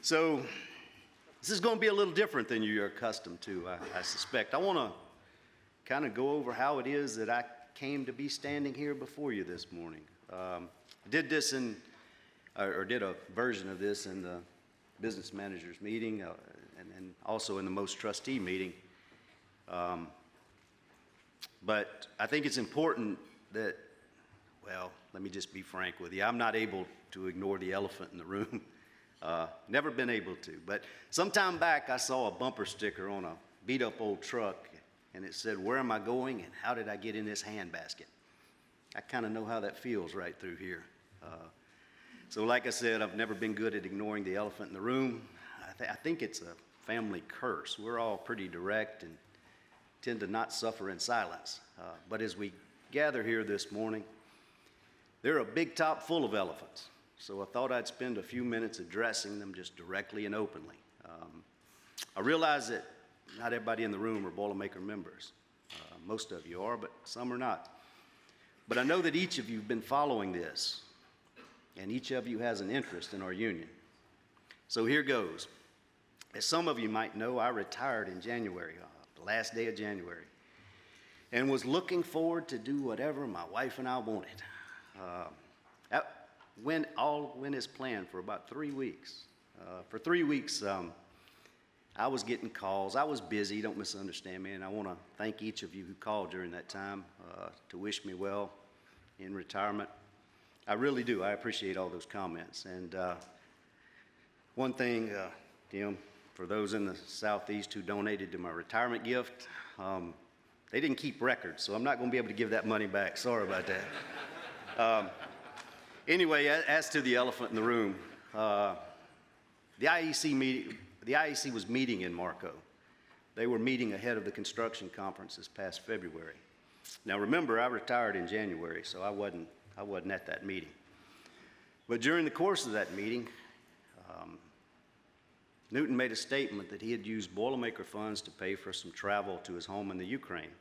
So this is going to be a little different than you're accustomed to, I suspect. I want to kind of go over how it is that I came to be standing here before you this morning. I did this did a version of this in the business managers meeting and also in the most trustee meeting. But I think it's important that, well, let me just be frank with you. I'm not able to ignore the elephant in the room. Never been able to. But some time back, I saw a bumper sticker on a beat-up old truck, and it said, "Where am I going, and how did I get in this handbasket?" I kind of know how that feels right through here. So like I said, I've never been good at ignoring the elephant in the room. I think it's a family curse. We're all pretty direct and tend to not suffer in silence. But as we gather here this morning, they're a big top full of elephants. So I thought I'd spend a few minutes addressing them just directly and openly. I realize that not everybody in the room are Boilermaker members. Most of you are, but some are not. But I know that each of you have been following this, and each of you has an interest in our union. So here goes. As some of you might know, I retired in January, the last day of January, and was looking forward to do whatever my wife and I wanted. That went as planned for about 3 weeks. For 3 weeks, I was getting calls. I was busy, don't misunderstand me, and I want to thank each of you who called during that time to wish me well in retirement. I really do. I appreciate all those comments. And one thing, Tim, for those in the Southeast who donated to my retirement gift, they didn't keep records, so I'm not going to be able to give that money back. Sorry about that. Anyway, as to the elephant in the room, the IEC was meeting in Marco. They were meeting ahead of the construction conference this past February. Now remember, I retired in January, so I wasn't at that meeting. But during the course of that meeting, Newton made a statement that he had used Boilermaker funds to pay for some travel to his home in the Ukraine,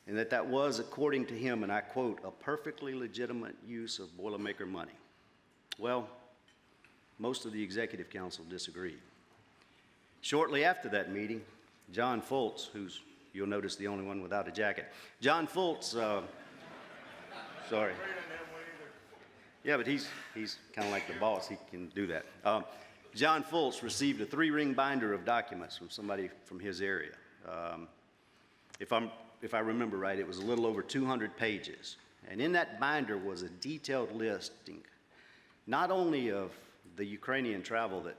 and that was, according to him, and I quote, "a perfectly legitimate use of Boilermaker money." Well, most of the Executive Council disagreed. Shortly after that meeting, John Fultz, who's, you'll notice, the only one without a jacket. John Fultz, sorry. Yeah, but he's kind of like the boss. He can do that. John Fultz received a 3-ring binder of documents from somebody from his area. If I remember right, it was a little over 200 pages. And in that binder was a detailed listing, not only of the Ukrainian travel that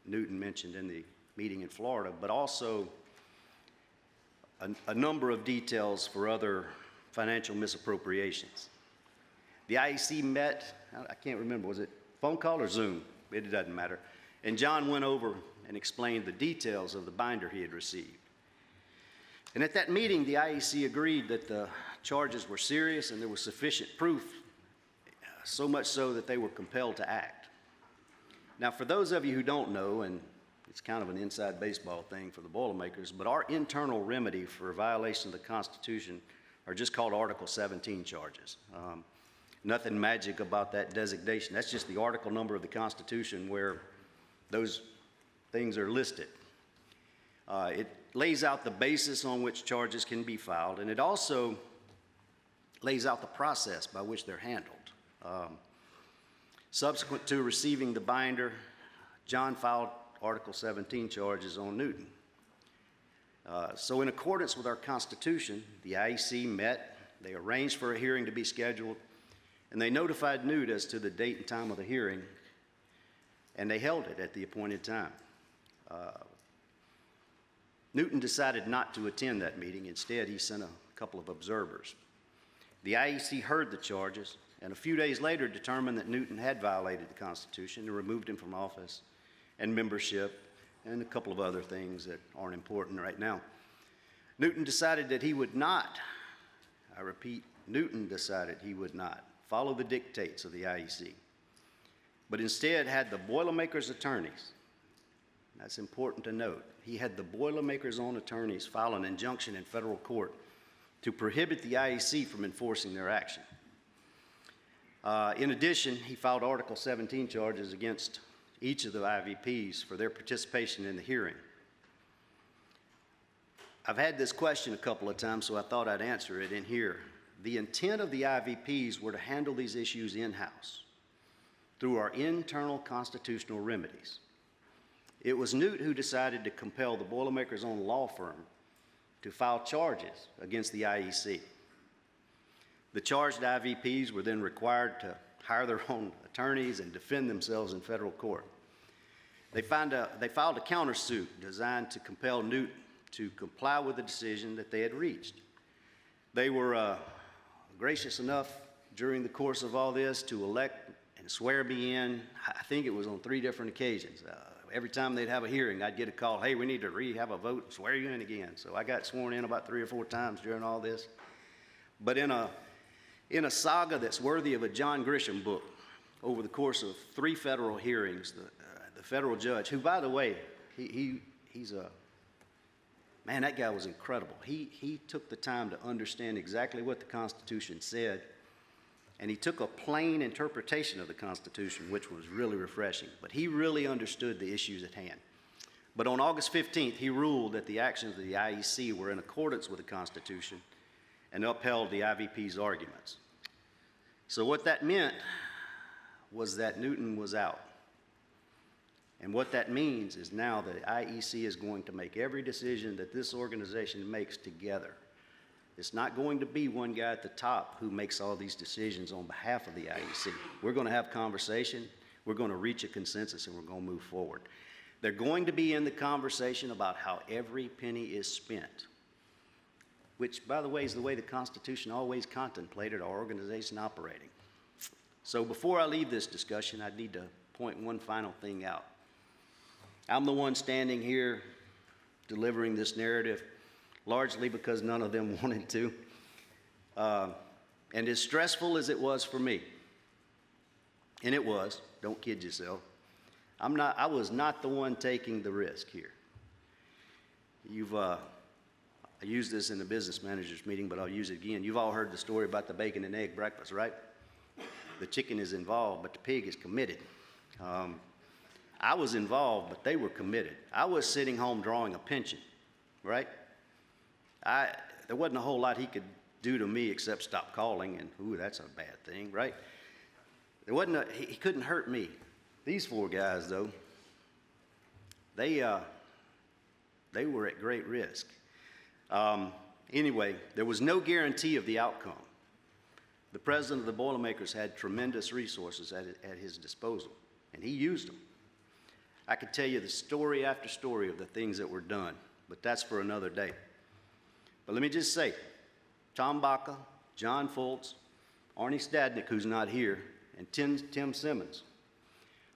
Newton mentioned in the meeting in Florida, but also a number of details for other financial misappropriations. The IEC met, I can't remember, was it phone call or Zoom? It doesn't matter. And John went over and explained the details of the binder he had received. And at that meeting, the IEC agreed that the charges were serious and there was sufficient proof, so much so that they were compelled to act. Now, for those of you who don't know, and it's kind of an inside baseball thing for the Boilermakers, but our internal remedy for a violation of the Constitution are just called Article 17 charges. Nothing magic about that designation. That's just the article number of the Constitution where those things are listed. It lays out the basis on which charges can be filed, and it also lays out the process by which they're handled. Subsequent to receiving the binder, John filed Article 17 charges on Newton. So in accordance with our Constitution, the IEC met, they arranged for a hearing to be scheduled, and they notified Newt as to the date and time of the hearing, and they held it at the appointed time. Newton decided not to attend that meeting. Instead, he sent a couple of observers. The IEC heard the charges, and a few days later determined that Newton had violated the Constitution and removed him from office and membership and a couple of other things that aren't important right now. Newton decided that he would not, I repeat, Newton decided he would not follow the dictates of the IEC, but instead had the Boilermakers' attorneys, that's important to note, he had the Boilermakers' own attorneys file an injunction in federal court to prohibit the IEC from enforcing their action. In addition, he filed Article 17 charges against each of the IVPs for their participation in the hearing. I've had this question a couple of times, so I thought I'd answer it in here. The intent of the IVPs were to handle these issues in-house through our internal constitutional remedies. It was Newt who decided to compel the Boilermakers' own law firm to file charges against the IEC. The charged IVPs were then required to hire their own attorneys and defend themselves in federal court. They filed a countersuit designed to compel Newt to comply with the decision that they had reached. They were gracious enough during the course of all this to elect and swear me in. I think it was on 3 different occasions. Every time they'd have a hearing, I'd get a call, hey, we need to have a vote and swear you in again. So I got sworn in about 3 or 4 times during all this. But in a saga that's worthy of a John Grisham book, over the course of 3 federal hearings, the federal judge, who, by the way, he's a man, that guy was incredible. He took the time to understand exactly what the Constitution said, and he took a plain interpretation of the Constitution, which was really refreshing. But he really understood the issues at hand. But on August 15th, he ruled that the actions of the IEC were in accordance with the Constitution and upheld the IVP's arguments. So what that meant was that Newton was out. And what that means is now the IEC is going to make every decision that this organization makes together. It's not going to be one guy at the top who makes all these decisions on behalf of the IEC. We're going to have conversation, we're going to reach a consensus, and we're going to move forward. They're going to be in the conversation about how every penny is spent, which, by the way, is the way the Constitution always contemplated our organization operating. So before I leave this discussion, I need to point one final thing out. I'm the one standing here delivering this narrative, largely because none of them wanted to. And as stressful as it was for me, and it was, don't kid yourself, I was not the one taking the risk here. I used this in the business managers meeting, but I'll use it again. You've all heard the story about the bacon and egg breakfast, right? The chicken is involved, but the pig is committed. I was involved, but they were committed. I was sitting home drawing a pension, right? There wasn't a whole lot he could do to me except stop calling, and ooh, that's a bad thing, right? He couldn't hurt me. These 4 guys, though, they were at great risk. Anyway, there was no guarantee of the outcome. The president of the Boilermakers had tremendous resources at his disposal, and he used them. I could tell you the story after story of the things that were done, but that's for another day. But let me just say, Tom Baca, John Foltz, Arnie Stadnick, who's not here, and Tim Simmons,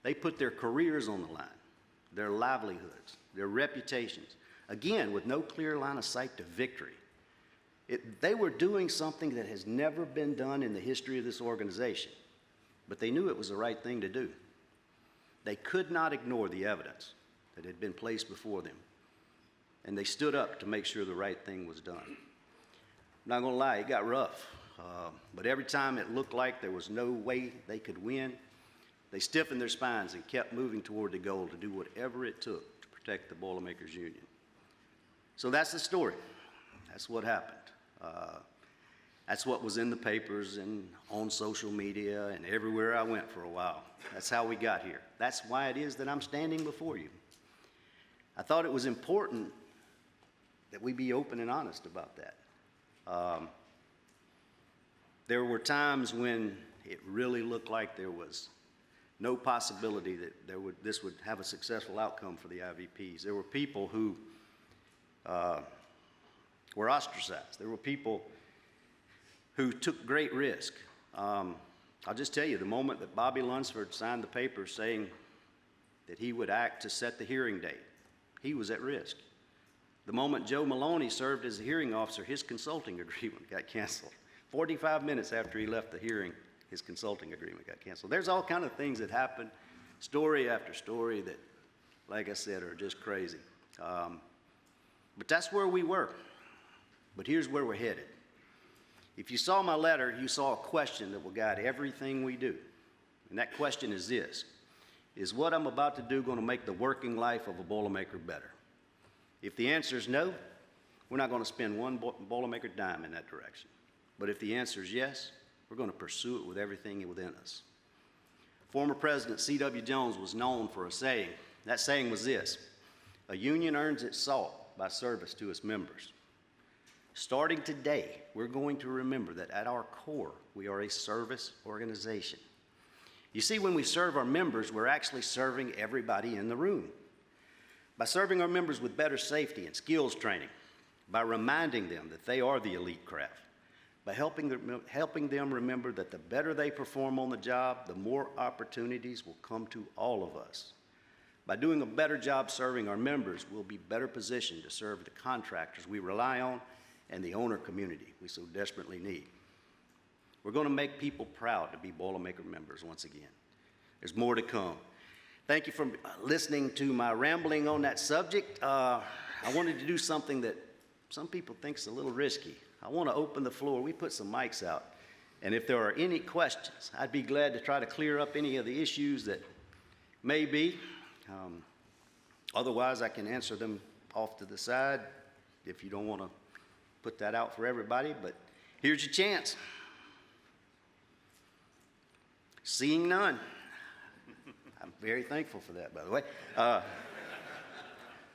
they put their careers on the line, their livelihoods, their reputations, again, with no clear line of sight to victory. They were doing something that has never been done in the history of this organization, but they knew it was the right thing to do. They could not ignore the evidence that had been placed before them, and they stood up to make sure the right thing was done. I'm not going to lie, it got rough, but every time it looked like there was no way they could win, they stiffened their spines and kept moving toward the goal to do whatever it took to protect the Boilermakers Union. So that's the story. That's what happened. That's what was in the papers and on social media and everywhere I went for a while. That's how we got here. That's why it is that I'm standing before you. I thought it was important that we be open and honest about that. There were times when it really looked like there was no possibility that this would have a successful outcome for the IVPs. There were people who were ostracized. There were people who took great risk. I'll just tell you, the moment that Bobby Lunsford signed the paper saying that he would act to set the hearing date, he was at risk. The moment Joe Maloney served as a hearing officer, his consulting agreement got canceled. 45 minutes after he left the hearing, his consulting agreement got canceled. There's all kinds of things that happen, story after story, that, like I said, are just crazy. But that's where we were. But here's where we're headed. If you saw my letter, you saw a question that will guide everything we do. And that question is this: is what I'm about to do going to make the working life of a Boilermaker better? If the answer is no, we're not going to spend one Boilermaker dime in that direction. But if the answer is yes, we're going to pursue it with everything within us. Former President C.W. Jones was known for a saying. That saying was this: a union earns its salt by service to its members. Starting today, we're going to remember that at our core, we are a service organization. You see, when we serve our members, we're actually serving everybody in the room. By serving our members with better safety and skills training, by reminding them that they are the elite craft, by helping them remember that the better they perform on the job, the more opportunities will come to all of us. By doing a better job serving our members, we'll be better positioned to serve the contractors we rely on and the owner community we so desperately need. We're going to make people proud to be Boilermaker members once again. There's more to come. Thank you for listening to my rambling on that subject. I wanted to do something that some people think is a little risky. I want to open the floor. We put some mics out. And if there are any questions, I'd be glad to try to clear up any of the issues that may be. Otherwise, I can answer them off to the side if you don't want to put that out for everybody. But here's your chance. Seeing none. I'm very thankful for that, by the way.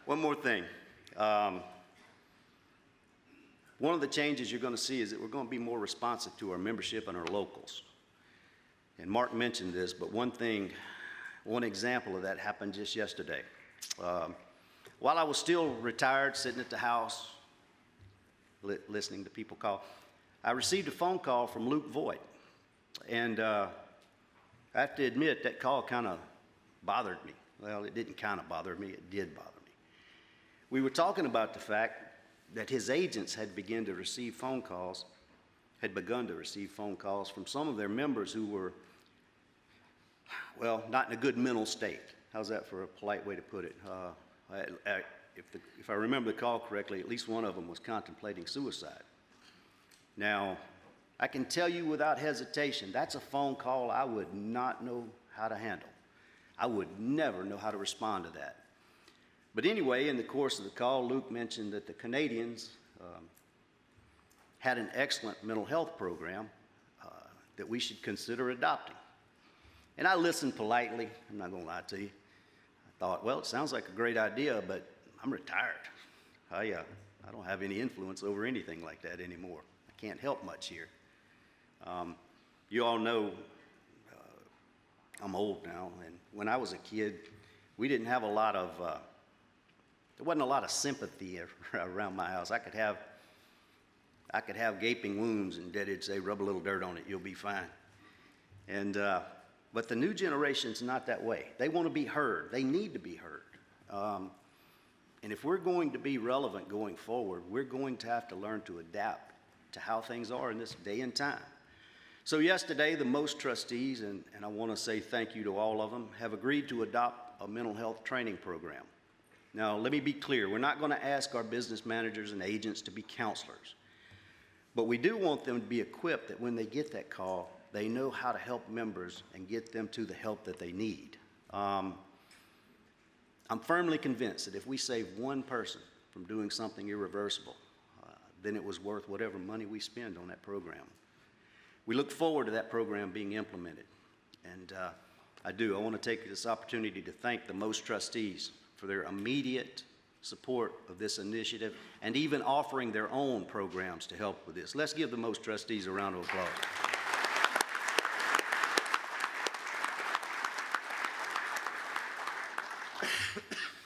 One more thing. One of the changes you're going to see is that we're going to be more responsive to our membership and our locals. And Mark mentioned this, but one example of that happened just yesterday. While I was still retired, sitting at the house, listening to people call, I received a phone call from Luke Voigt. And I have to admit, that call kind of bothered me. Well, it didn't kind of bother me, it did bother me. We were talking about the fact that his agents had begun to receive phone calls from some of their members who were, well, not in a good mental state. How's that for a polite way to put it? If I remember the call correctly, at least one of them was contemplating suicide. Now, I can tell you without hesitation, that's a phone call I would not know how to handle. I would never know how to respond to that. But anyway, in the course of the call, Luke mentioned that the Canadians had an excellent mental health program that we should consider adopting. And I listened politely. I'm not going to lie to you. I thought, well, it sounds like a great idea, but I'm retired. I don't have any influence over anything like that anymore. I can't help much here. You all know I'm old now, and when I was a kid, we didn't have a lot of, there wasn't a lot of sympathy around my house. I could have gaping wounds, and Daddy'd say, rub a little dirt on it, you'll be fine. And but the new generation's not that way. They want to be heard. They need to be heard. And if we're going to be relevant going forward, we're going to have to learn to adapt to how things are in this day and time. So yesterday, the most trustees, and I want to say thank you to all of them, have agreed to adopt a mental health training program. Now, let me be clear. We're not going to ask our business managers and agents to be counselors. But we do want them to be equipped that when they get that call, they know how to help members and get them to the help that they need. I'm firmly convinced that if we save one person from doing something irreversible, then it was worth whatever money we spend on that program. We look forward to that program being implemented. And I want to take this opportunity to thank the most trustees for their immediate support of this initiative and even offering their own programs to help with this. Let's give the most trustees a round of applause.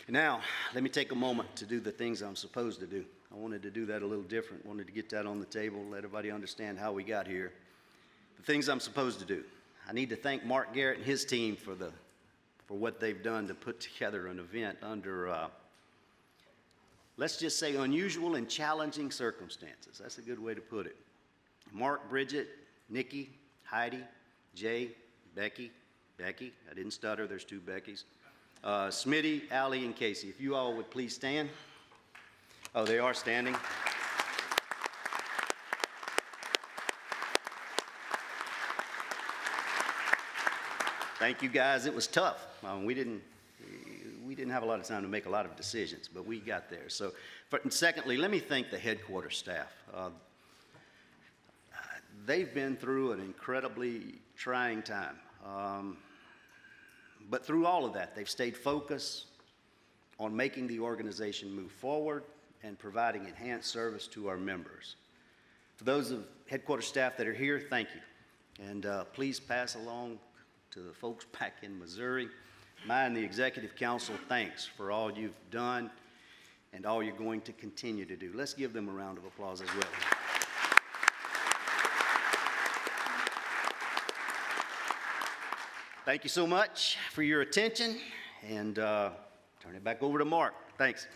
Now, let me take a moment to do the things I'm supposed to do. I wanted to do that a little different, wanted to get that on the table, let everybody understand how we got here. The things I'm supposed to do. I need to thank Mark Garrett and his team for what they've done to put together an event under, let's just say, unusual and challenging circumstances. That's a good way to put it. Mark, Bridget, Nikki, Heidi, Jay, Becky, I didn't stutter, there's two Beckys. Smitty, Allie, and Casey, if you all would please stand. Oh, they are standing. Thank you, guys. It was tough. We didn't have a lot of time to make a lot of decisions, but we got there. So, and secondly, let me thank the headquarters staff. They've been through an incredibly trying time. But through all of that, they've stayed focused on making the organization move forward and providing enhanced service to our members. For those of headquarters staff that are here, thank you. And please pass along to the folks back in Missouri. And the Executive Council, thanks for all you've done and all you're going to continue to do. Let's give them a round of applause as well. Thank you so much for your attention, and turn it back over to Mark. Thanks.